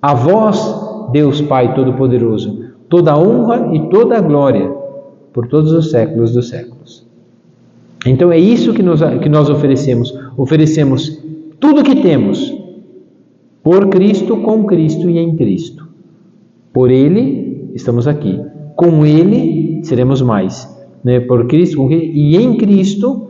a vós, Deus Pai Todo-Poderoso, toda a honra e toda a glória por todos os séculos dos séculos. Então é isso que nós oferecemos. Oferecemos tudo que temos por Cristo, com Cristo e em Cristo. Por Ele estamos aqui. Com Ele seremos mais. Né? Por Cristo e em Cristo,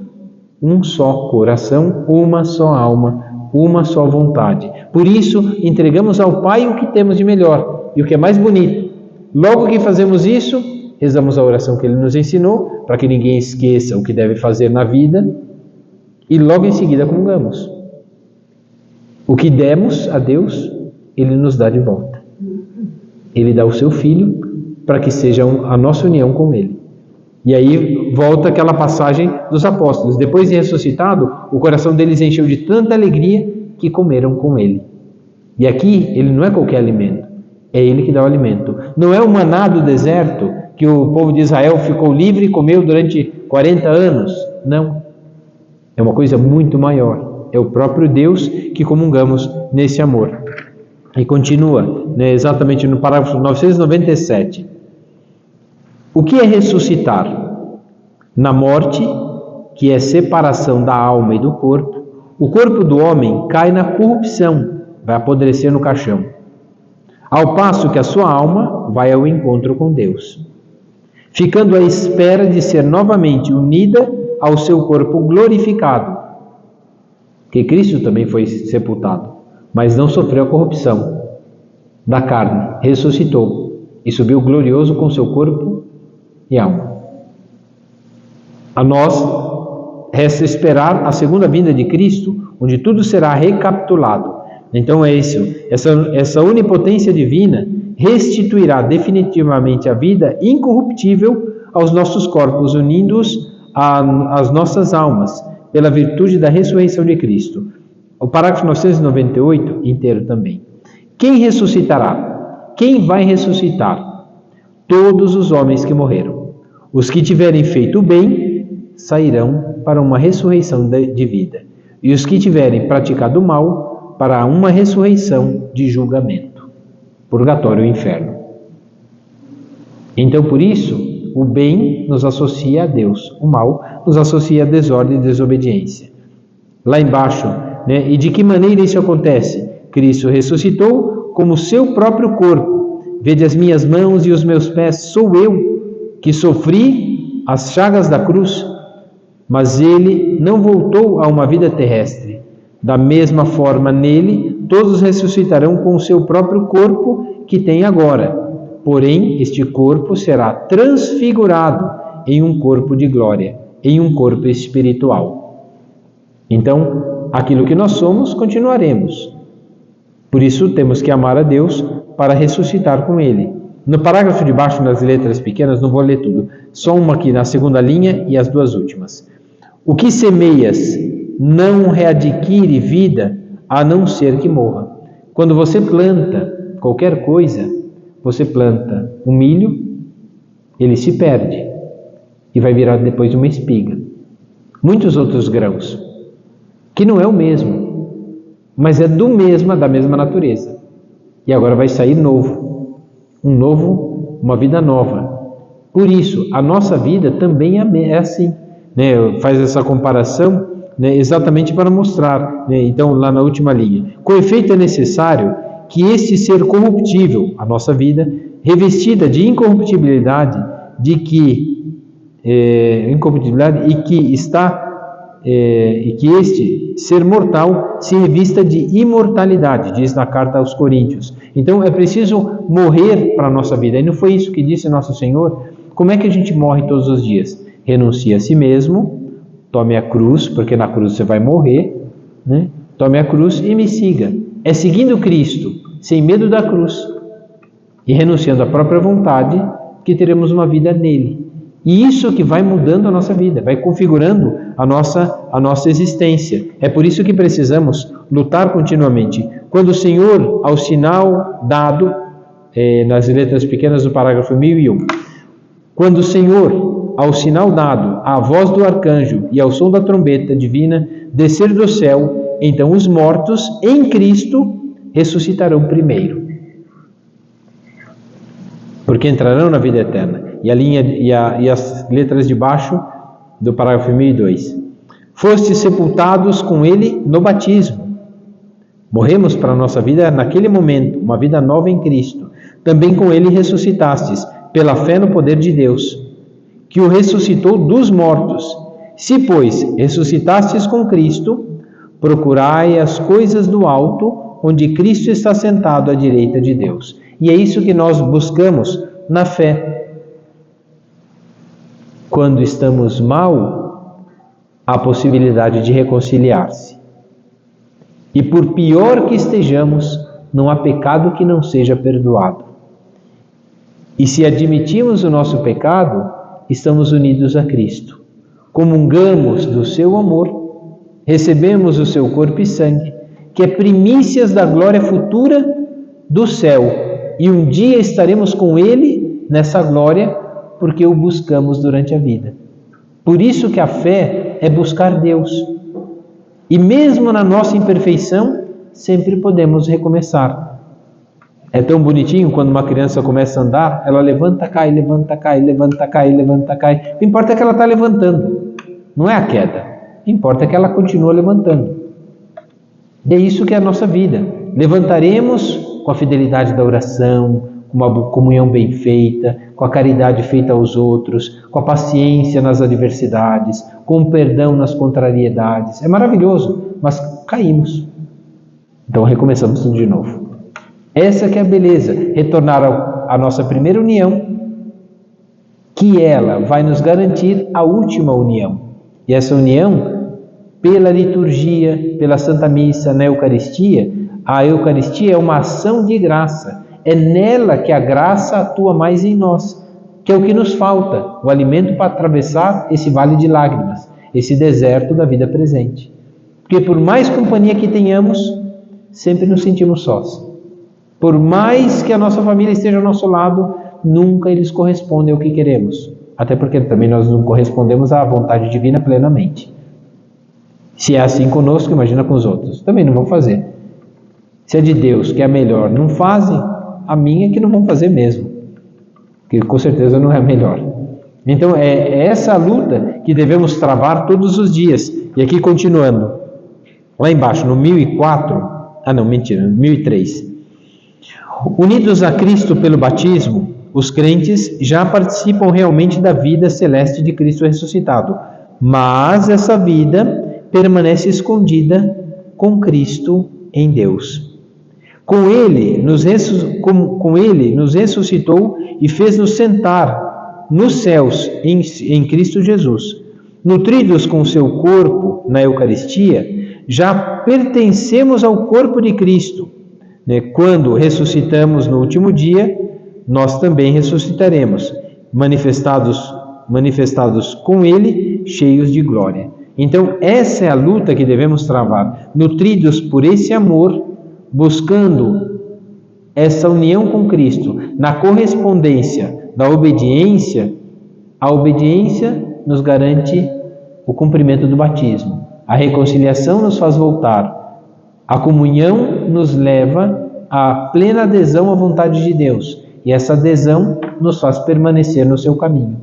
um só coração, uma só alma, uma só vontade. Por isso, entregamos ao Pai o que temos de melhor e o que é mais bonito. Logo que fazemos isso, rezamos a oração que Ele nos ensinou, para que ninguém esqueça o que deve fazer na vida, e logo em seguida comungamos. O que demos a Deus, Ele nos dá de volta. Ele dá o seu Filho para que seja a nossa união com Ele. E aí volta aquela passagem dos apóstolos. Depois de ressuscitado, o coração deles encheu de tanta alegria que comeram com Ele. E aqui, Ele não é qualquer alimento. É Ele que dá o alimento. Não é o maná do deserto que o povo de Israel ficou livre e comeu durante 40 anos. Não. É uma coisa muito maior. É o próprio Deus que comungamos nesse amor. E continua, né, exatamente no parágrafo 997. O que é ressuscitar? Na morte, que é separação da alma e do corpo, o corpo do homem cai na corrupção, vai apodrecer no caixão, ao passo que a sua alma vai ao encontro com Deus, ficando à espera de ser novamente unida ao seu corpo glorificado, que Cristo também foi sepultado, mas não sofreu a corrupção da carne, ressuscitou e subiu glorioso com seu corpo e alma. A nós resta esperar a segunda vinda de Cristo, onde tudo será recapitulado. Então é isso, essa onipotência divina restituirá definitivamente a vida incorruptível aos nossos corpos, unindo-os às nossas almas, pela virtude da ressurreição de Cristo. O parágrafo 998 inteiro também. Quem ressuscitará? Quem vai ressuscitar? Todos os homens que morreram. Os que tiverem feito o bem sairão para uma ressurreição de vida, e os que tiverem praticado o mal para uma ressurreição de julgamento, purgatório e inferno. Então, por isso, o bem nos associa a Deus, o mal nos associa a desordem e desobediência. Lá embaixo, né? E de que maneira isso acontece? Cristo ressuscitou como seu próprio corpo. Vede as minhas mãos e os meus pés, sou eu que sofri as chagas da cruz, mas ele não voltou a uma vida terrestre. Da mesma forma, nele, todos ressuscitarão com o seu próprio corpo que tem agora. Porém, este corpo será transfigurado em um corpo de glória, em um corpo espiritual. Então, aquilo que nós somos, continuaremos. Por isso temos que amar a Deus para ressuscitar com Ele. No parágrafo de baixo, nas letras pequenas, não vou ler tudo, só uma aqui na segunda linha e as duas últimas. O que semeias não readquire vida, a não ser que morra. Quando você planta qualquer coisa, você planta um milho, ele se perde e vai virar depois uma espiga. Muitos outros grãos, que não é o mesmo, mas é da mesma natureza. E agora vai sair novo, uma vida nova. Por isso, a nossa vida também é assim, né? Faz essa comparação, né, exatamente para mostrar, né? Então, lá na última linha, com efeito é necessário que este ser corruptível, a nossa vida, revestida de incorruptibilidade, e que este ser mortal se revista de imortalidade, diz na carta aos Coríntios. Então é preciso morrer para a nossa vida. E não foi isso que disse nosso Senhor? Como é que a gente morre todos os dias? Renuncia a si mesmo, tome a cruz, porque na cruz você vai morrer, né? Tome a cruz e me siga. É seguindo Cristo, sem medo da cruz, e renunciando à própria vontade, que teremos uma vida nele. E isso que vai mudando a nossa vida, vai configurando a nossa existência. É por isso que precisamos lutar continuamente. Quando o Senhor, ao sinal dado, nas letras pequenas do parágrafo 1001, quando o Senhor, ao sinal dado, à voz do arcanjo e ao som da trombeta divina, descer do céu, então os mortos em Cristo ressuscitarão primeiro, porque entrarão na vida eterna. E as letras de baixo do parágrafo 1002. Fostes sepultados com Ele no batismo. Morremos para a nossa vida naquele momento, uma vida nova em Cristo. Também com Ele ressuscitastes, pela fé no poder de Deus, que o ressuscitou dos mortos. Se, pois, ressuscitastes com Cristo, procurai as coisas do alto, onde Cristo está sentado à direita de Deus. E é isso que nós buscamos na fé. Quando estamos mal, há possibilidade de reconciliar-se. E por pior que estejamos, não há pecado que não seja perdoado. E se admitimos o nosso pecado, estamos unidos a Cristo. Comungamos do seu amor, recebemos o seu corpo e sangue, que é primícias da glória futura do céu. E um dia estaremos com Ele nessa glória, porque o buscamos durante a vida. Por isso que a fé é buscar Deus. E mesmo na nossa imperfeição, sempre podemos recomeçar. É tão bonitinho quando uma criança começa a andar, ela levanta, cai, levanta, cai, levanta, cai, levanta, cai. O que importa é que ela está levantando, não é a queda. O que importa é que ela continua levantando. E é isso que é a nossa vida. Levantaremos com a fidelidade da oração, com uma comunhão bem feita, com a caridade feita aos outros, com a paciência nas adversidades, com o perdão nas contrariedades. É maravilhoso, mas caímos. Então recomeçamos tudo de novo. Essa que é a beleza, retornar à nossa primeira união, que ela vai nos garantir a última união. E essa união, pela liturgia, pela Santa Missa, na Eucaristia, a Eucaristia é uma ação de graça. É nela que a graça atua mais em nós, que é o que nos falta, o alimento para atravessar esse vale de lágrimas, esse deserto da vida presente. Porque por mais companhia que tenhamos, sempre nos sentimos sós. Por mais que a nossa família esteja ao nosso lado, nunca eles correspondem ao que queremos. Até porque também nós não correspondemos à vontade divina plenamente. Se é assim conosco, imagina com os outros. Também não vão fazer. Se é de Deus, que é a melhor, não fazem, a minha que não vão fazer mesmo, que com certeza não é a melhor. Então é essa luta que devemos travar todos os dias. E aqui continuando, lá embaixo no 1003. Unidos a Cristo pelo batismo, os crentes já participam realmente da vida celeste de Cristo ressuscitado, mas essa vida permanece escondida com Cristo em Deus. Com Ele nos ressuscitou e fez-nos sentar nos céus em Cristo Jesus. Nutridos com o seu corpo na Eucaristia, já pertencemos ao corpo de Cristo. Quando ressuscitamos no último dia, nós também ressuscitaremos, manifestados com Ele, cheios de glória. Então, essa é a luta que devemos travar, nutridos por esse amor, buscando essa união com Cristo, na correspondência da obediência. A obediência nos garante o cumprimento do batismo. A reconciliação nos faz voltar. A comunhão nos leva à plena adesão à vontade de Deus. E essa adesão nos faz permanecer no seu caminho.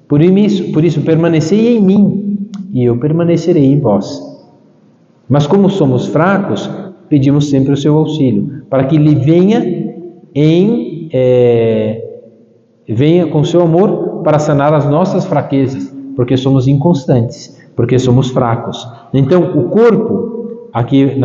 Por isso, permanecei em mim, e eu permanecerei em vós. Mas como somos fracos, pedimos sempre o seu auxílio, para que Ele venha com seu amor para sanar as nossas fraquezas, porque somos inconstantes, porque somos fracos. Então, o corpo, aqui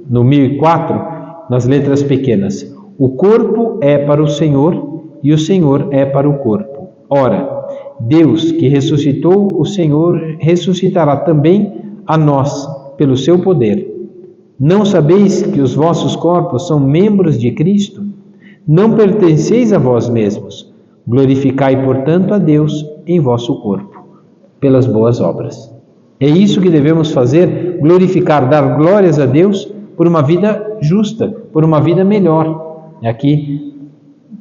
no 1004, nas letras pequenas, o corpo é para o Senhor e o Senhor é para o corpo. Ora, Deus que ressuscitou o Senhor ressuscitará também a nós pelo seu poder. Não sabeis que os vossos corpos são membros de Cristo? Não pertenceis a vós mesmos. Glorificai, portanto, a Deus em vosso corpo, pelas boas obras. É isso que devemos fazer, glorificar, dar glórias a Deus por uma vida justa, por uma vida melhor. Aqui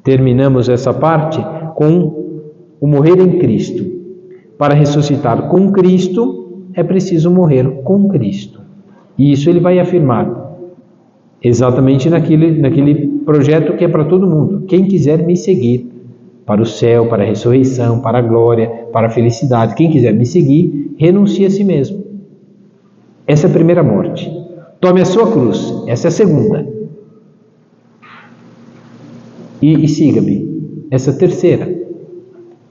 terminamos essa parte com o morrer em Cristo. Para ressuscitar com Cristo, é preciso morrer com Cristo. E isso ele vai afirmar exatamente naquele projeto que é para todo mundo. Quem quiser me seguir, para o céu, para a ressurreição, para a glória, para a felicidade. Quem quiser me seguir, renuncie a si mesmo. Essa é a primeira morte. Tome a sua cruz. Essa é a segunda. E siga-me. Essa é a terceira.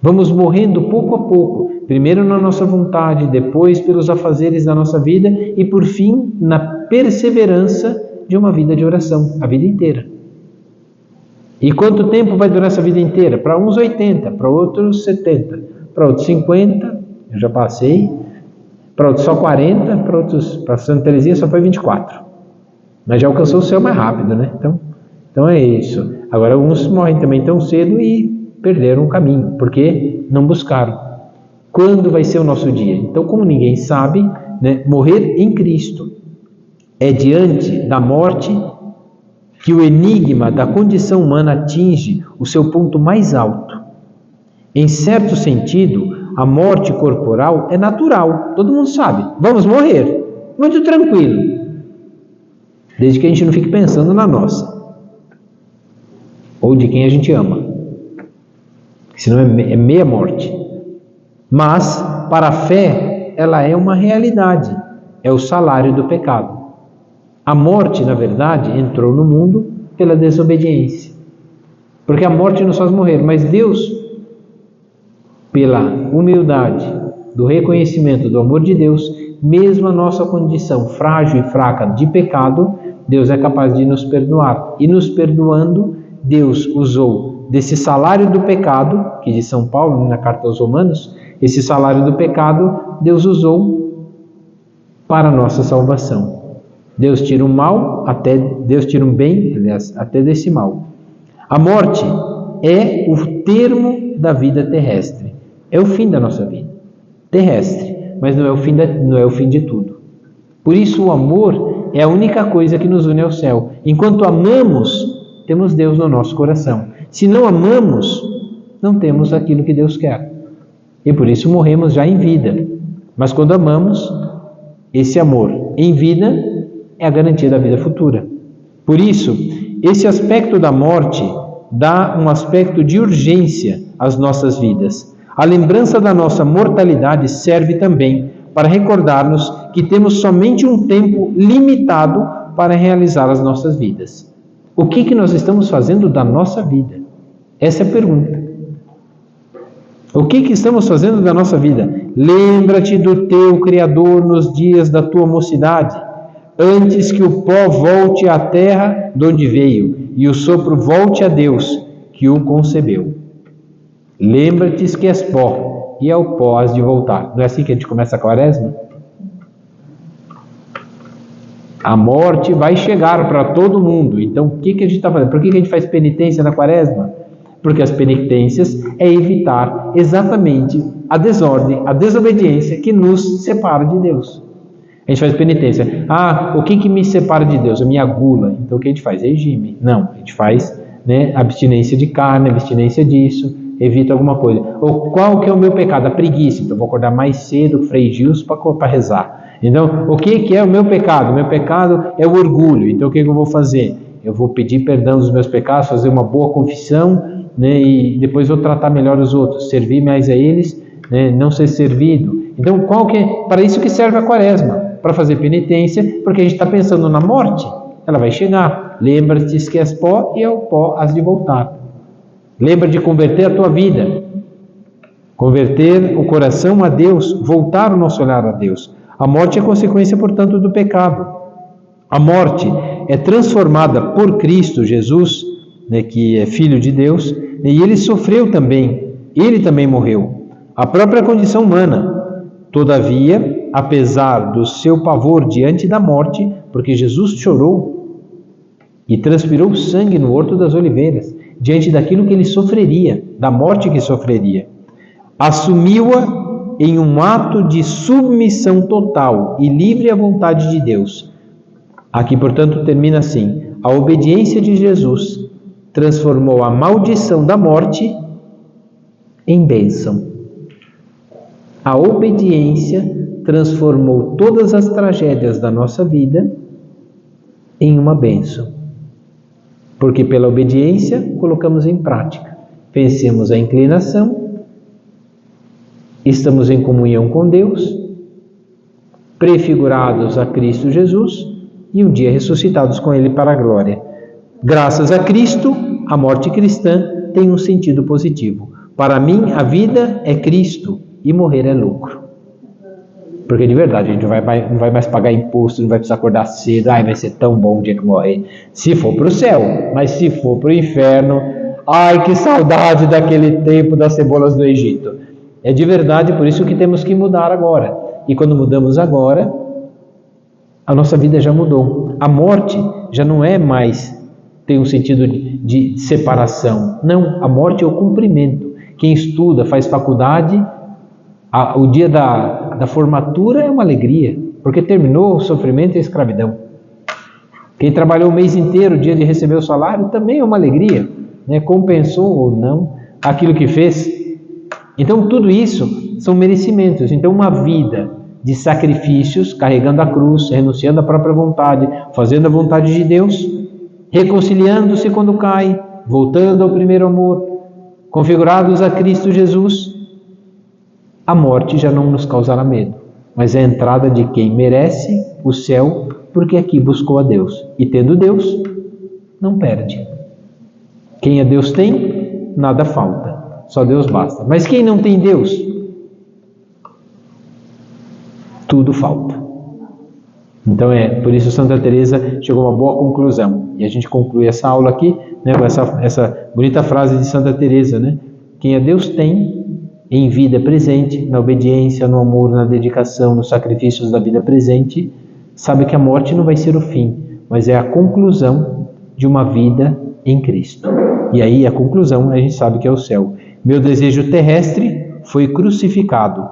Vamos morrendo pouco a pouco. Primeiro na nossa vontade, depois pelos afazeres da nossa vida e por fim na perseverança de uma vida de oração, a vida inteira. E quanto tempo vai durar essa vida inteira? Para uns 80, para outros 70, para outros 50, eu já passei, para outros só 40, para outros, para Santa Teresinha só foi 24. Mas já alcançou o céu mais rápido, né? Então é isso. Agora alguns morrem também tão cedo e perderam o caminho, porque não buscaram. Quando vai ser o nosso dia? Então, como ninguém sabe, morrer em Cristo é diante da morte que o enigma da condição humana atinge o seu ponto mais alto. Em certo sentido, a morte corporal é natural, todo mundo sabe. Vamos morrer, muito tranquilo, desde que a gente não fique pensando na nossa, ou de quem a gente ama, senão é meia morte. Mas, para a fé, ela é uma realidade, é o salário do pecado. A morte, na verdade, entrou no mundo pela desobediência, porque a morte nos faz morrer, mas Deus, pela humildade, do reconhecimento do amor de Deus, mesmo a nossa condição frágil e fraca de pecado, Deus é capaz de nos perdoar. E nos perdoando, Deus usou desse salário do pecado, que diz São Paulo na carta aos Romanos, esse salário do pecado, Deus usou para a nossa salvação. Deus tira o mal, Deus tira um bem, aliás, até desse mal. A morte é o termo da vida terrestre. É o fim da nossa vida terrestre, mas não é o fim de tudo. Por isso o amor é a única coisa que nos une ao céu. Enquanto amamos, temos Deus no nosso coração. Se não amamos, não temos aquilo que Deus quer. E por isso morremos já em vida. Mas quando amamos, esse amor em vida é a garantia da vida futura. Por isso, esse aspecto da morte dá um aspecto de urgência às nossas vidas. A lembrança da nossa mortalidade serve também para recordar-nos que temos somente um tempo limitado para realizar as nossas vidas. O que nós estamos fazendo da nossa vida? Essa é a pergunta. O que estamos fazendo da nossa vida? Lembra-te do teu Criador nos dias da tua mocidade, antes que o pó volte à terra de onde veio e o sopro volte a Deus que o concebeu. Lembra-te que és pó e ao pó has de voltar. Não é assim que a gente começa a quaresma? A morte vai chegar para todo mundo. Então, o que a gente está fazendo? Por que a gente faz penitência na quaresma? Porque as penitências é evitar exatamente a desordem, a desobediência que nos separa de Deus. A gente faz penitência. O que me separa de Deus? A minha gula. Então, o que a gente faz? Regime. Não, a gente faz, né, abstinência de carne, abstinência disso, evita alguma coisa. Ou qual que é o meu pecado? A preguiça. Então, eu vou acordar mais cedo, Frei Gilson, para rezar. Então, o que é o meu pecado? O meu pecado é o orgulho. Então, o que eu vou fazer? Eu vou pedir perdão dos meus pecados, fazer uma boa confissão, né, e depois vou tratar melhor os outros, servir mais a eles, né, não ser servido. Então, para isso que serve a quaresma, para fazer penitência, porque a gente está pensando na morte, ela vai chegar. Lembra-te que és pó e ao pó has de voltar. Lembra de converter a tua vida, converter o coração a Deus, voltar o nosso olhar a Deus. A morte é consequência, portanto, do pecado. A morte é transformada por Cristo Jesus, né, que é Filho de Deus, e ele sofreu também, ele também morreu. A própria condição humana. Todavia, apesar do seu pavor diante da morte, porque Jesus chorou e transpirou sangue no Horto das Oliveiras, diante daquilo que ele sofreria, da morte que sofreria, assumiu-a em um ato de submissão total e livre à vontade de Deus. Aqui, portanto, termina assim: a obediência de Jesus transformou a maldição da morte em bênção. A obediência transformou todas as tragédias da nossa vida em uma bênção. Porque pela obediência colocamos em prática, vencemos a inclinação, estamos em comunhão com Deus, prefigurados a Cristo Jesus e um dia ressuscitados com Ele para a glória. Graças a Cristo, a morte cristã tem um sentido positivo. Para mim, a vida é Cristo e morrer é lucro. Porque de verdade, a gente não vai mais pagar imposto, não vai precisar acordar cedo, vai ser tão bom o dia que morrer. Se for para o céu, mas se for para o inferno, que saudade daquele tempo das cebolas do Egito. É de verdade, por isso que temos que mudar agora. E quando mudamos agora, a nossa vida já mudou. A morte já não é mais, tem um sentido de separação. Não, a morte é o cumprimento. Quem estuda, faz faculdade, o dia da formatura é uma alegria, porque terminou o sofrimento e a escravidão. Quem trabalhou o mês inteiro, o dia de receber o salário, também é uma alegria, né? Compensou ou não aquilo que fez. Então, tudo isso são merecimentos. Então, uma vida de sacrifícios, carregando a cruz, renunciando à própria vontade, fazendo a vontade de Deus, reconciliando-se quando cai, voltando ao primeiro amor, configurados a Cristo Jesus, a morte já não nos causará medo, mas é a entrada de quem merece o céu, porque aqui buscou a Deus. E tendo Deus, não perde. Quem a Deus tem, nada falta. Só Deus basta. Mas quem não tem Deus, tudo falta. Então por isso Santa Teresa chegou a uma boa conclusão. E a gente conclui essa aula aqui, né, com essa bonita frase de Santa Teresa, né? Quem a Deus tem, em vida presente, na obediência, no amor, na dedicação, nos sacrifícios da vida presente, sabe que a morte não vai ser o fim, mas é a conclusão de uma vida em Cristo. E aí a conclusão a gente sabe que é o céu. Meu desejo terrestre foi crucificado.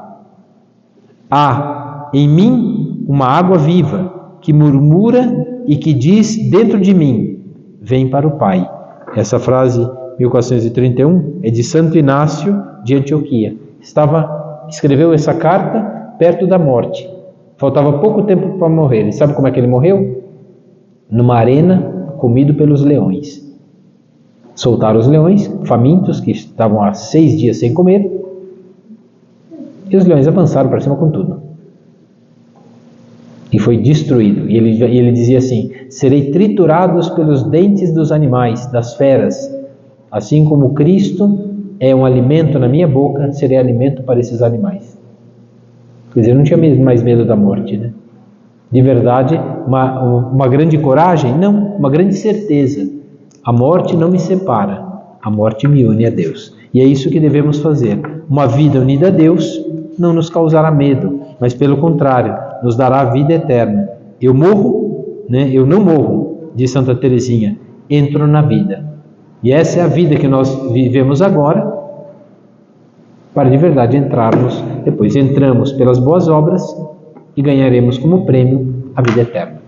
Há em mim uma água viva que murmura e que diz dentro de mim: vem para o Pai. Essa frase, 1431, é de Santo Inácio de Antioquia. Escreveu essa carta perto da morte. Faltava pouco tempo para morrer. E sabe como é que ele morreu? Numa arena, comido pelos leões. Soltaram os leões, famintos, que estavam há 6 dias sem comer, e os leões avançaram para cima com tudo. E foi destruído. E ele dizia assim: serei triturados pelos dentes dos animais, das feras. Assim como Cristo é um alimento na minha boca, serei alimento para esses animais. Quer dizer, eu não tinha mais medo da morte, né? De verdade, uma grande coragem? Não, uma grande certeza. A morte não me separa, a morte me une a Deus. E é isso que devemos fazer. Uma vida unida a Deus não nos causará medo, mas pelo contrário, nos dará a vida eterna. Eu morro né? Eu não morro, diz Santa Teresinha, entro na vida. E essa é a vida que nós vivemos agora, para de verdade entrarmos, depois entramos pelas boas obras e ganharemos como prêmio a vida eterna.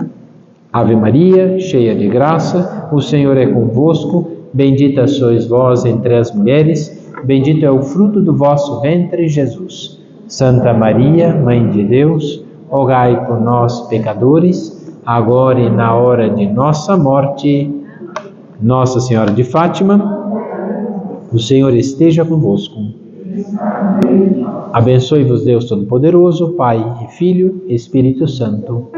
Ave Maria, cheia de graça, o Senhor é convosco, bendita sois vós entre as mulheres, bendito é o fruto do vosso ventre, Jesus. Santa Maria, Mãe de Deus, rogai por nós, pecadores, agora e na hora de nossa morte. Nossa Senhora de Fátima, o Senhor esteja convosco. Abençoe-vos Deus Todo-Poderoso, Pai e Filho e Espírito Santo.